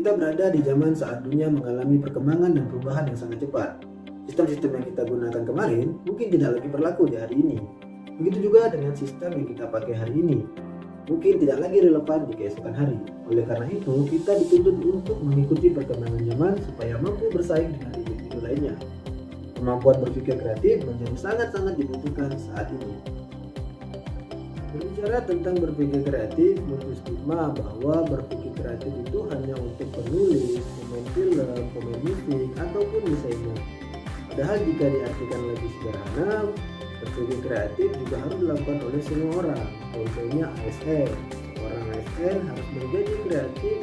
Kita berada di zaman saat dunia mengalami perkembangan dan perubahan yang sangat cepat. Sistem-sistem yang kita gunakan kemarin mungkin tidak lagi berlaku di hari ini. Begitu juga dengan sistem yang kita pakai hari ini, mungkin tidak lagi relevan di keesokan hari. Oleh karena itu, kita dituntut untuk mengikuti perkembangan zaman supaya mampu bersaing dengan individu lainnya. Kemampuan berpikir kreatif menjadi sangat-sangat dibutuhkan saat ini. Berbicara tentang berpikir kreatif, muncul stigma bahwa berpikir kreatif itu hanya untuk penulis, pemain film, pemain musik, ataupun desainer. Padahal jika diartikan lebih sederhana, berpikir kreatif juga harus dilakukan oleh semua orang. Contohnya ASN. Seorang ASN harus menjadi kreatif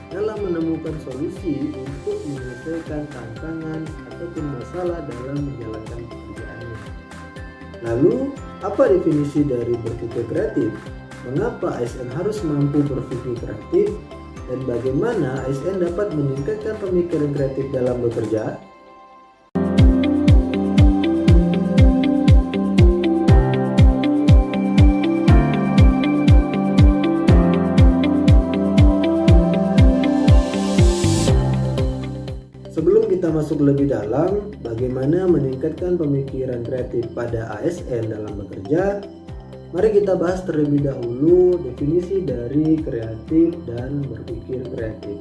dalam menemukan solusi untuk menyelesaikan tantangan ataupun masalah dalam menjalankan pekerjaannya. Lalu, apa definisi dari berpikir kreatif? Mengapa ASN harus mampu berpikir kreatif? Dan bagaimana ASN dapat meningkatkan pemikiran kreatif dalam bekerja? Sebelum kita masuk lebih dalam, bagaimana meningkatkan pemikiran kreatif pada ASN dalam bekerja, mari kita bahas terlebih dahulu definisi dari kreatif dan berpikir kreatif.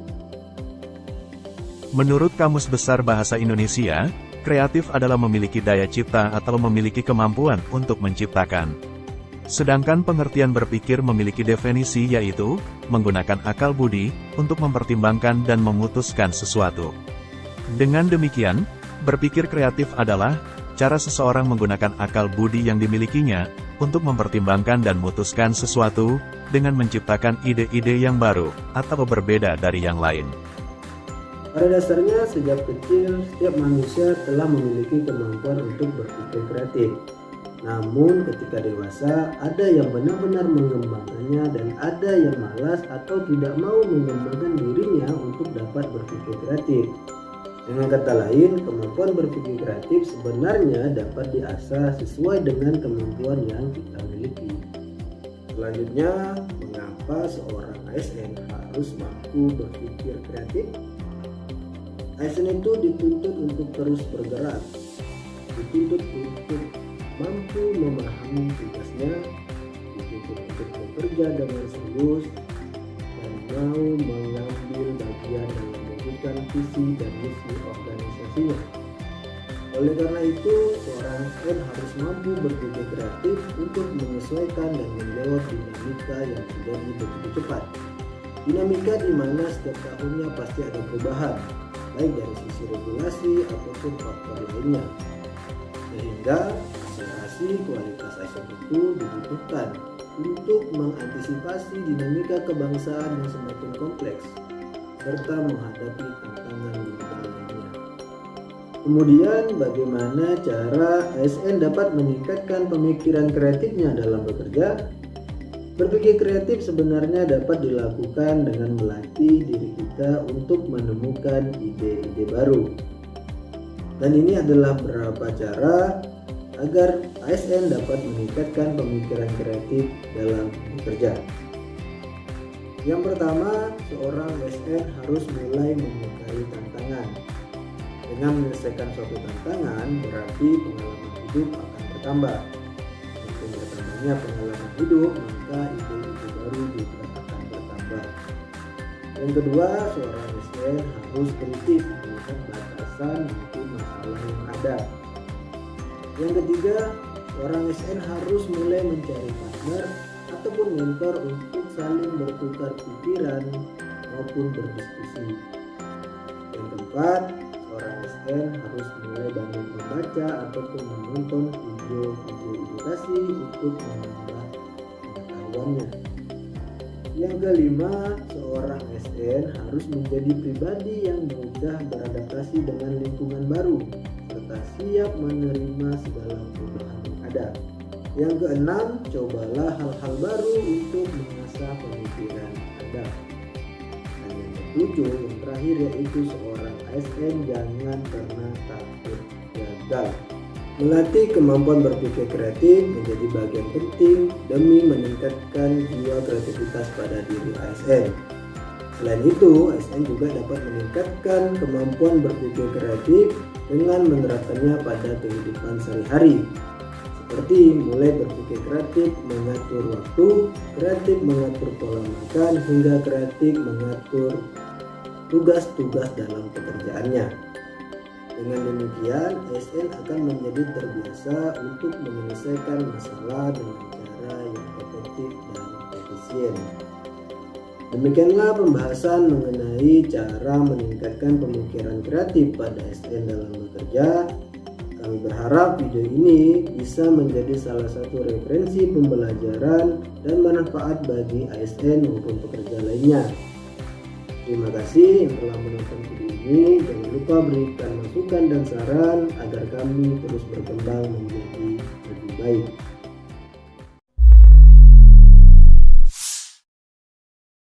Menurut Kamus Besar Bahasa Indonesia, kreatif adalah memiliki daya cipta atau memiliki kemampuan untuk menciptakan. Sedangkan pengertian berpikir memiliki definisi yaitu, menggunakan akal budi, untuk mempertimbangkan dan memutuskan sesuatu. Dengan demikian, berpikir kreatif adalah cara seseorang menggunakan akal budi yang dimilikinya untuk mempertimbangkan dan memutuskan sesuatu dengan menciptakan ide-ide yang baru atau berbeda dari yang lain. Pada dasarnya, sejak kecil, setiap manusia telah memiliki kemampuan untuk berpikir kreatif. Namun, ketika dewasa, ada yang benar-benar mengembangkannya dan ada yang malas atau tidak mau mengembangkan dirinya untuk dapat berpikir kreatif. Dengan kata lain, kemampuan berpikir kreatif sebenarnya dapat diasah sesuai dengan kemampuan yang kita miliki. Selanjutnya, mengapa seorang ASN harus mampu berpikir kreatif? ASN itu dituntut untuk terus bergerak, dituntut untuk mampu memahami tugasnya, dituntut untuk bekerja dengan serius, dan mau mengambil bagian dalam mewujudkan visi dan misi organisasinya. Oleh karena itu, seorang ASN harus mampu berpikir kreatif untuk menyesuaikan dan menjawab dinamika yang terjadi begitu cepat. Dinamika di mana setiap tahunnya pasti ada perubahan, baik dari sisi regulasi ataupun faktor lainnya. Sehingga akselerasi kualitas ASN itu dibutuhkan untuk mengantisipasi dinamika kebangsaan yang semakin kompleks serta menghadapi tantangan global lainnya. Kemudian, bagaimana cara ASN dapat meningkatkan pemikiran kreatifnya dalam bekerja? Berpikir kreatif sebenarnya dapat dilakukan dengan melatih diri kita untuk menemukan ide-ide baru. Dan ini adalah beberapa cara agar ASN dapat meningkatkan pemikiran kreatif dalam bekerja. Yang pertama, seorang ASN harus mulai menyukai tantangan. Dengan menyelesaikan suatu tantangan, berarti pengalaman hidup akan bertambah. Semakin bertambahnya pengalaman hidup, maka ide-ide baru juga akan bertambah. Yang kedua, seorang ASN harus kritis melihat batasan maupun masalah yang ada. Yang ketiga, seorang ASN harus mulai mencari partner ataupun mentor untuk saling bertukar pikiran maupun berdiskusi. Yang keempat, seorang ASN harus mulai banyak membaca ataupun menonton video-video edukasi untuk menambah pengetahuannya. Yang kelima, seorang ASN harus menjadi pribadi yang mudah beradaptasi dengan lingkungan baru serta siap menerima segala perubahan yang ada. Yang keenam, cobalah hal-hal baru untuk mengasah pemikiran Anda. Dan yang ketujuh, yang terakhir yaitu seorang ASN jangan pernah takut gagal. Melatih kemampuan berpikir kreatif menjadi bagian penting demi meningkatkan jiwa kreativitas pada diri ASN. Selain itu, ASN juga dapat meningkatkan kemampuan berpikir kreatif dengan menerapkannya pada kehidupan sehari-hari. Seperti mulai berpikir kreatif mengatur waktu, kreatif mengatur pola makan, hingga kreatif mengatur tugas-tugas dalam pekerjaannya. Dengan demikian, ASN akan menjadi terbiasa untuk menyelesaikan masalah dengan cara yang efektif dan efisien. Demikianlah pembahasan mengenai cara meningkatkan pemikiran kreatif pada ASN dalam bekerja. Kami berharap video ini bisa menjadi salah satu referensi pembelajaran dan manfaat bagi ASN maupun pekerja lainnya. Terima kasih yang telah menonton video ini. Jangan lupa berikan masukan dan saran agar kami terus berkembang menjadi lebih baik.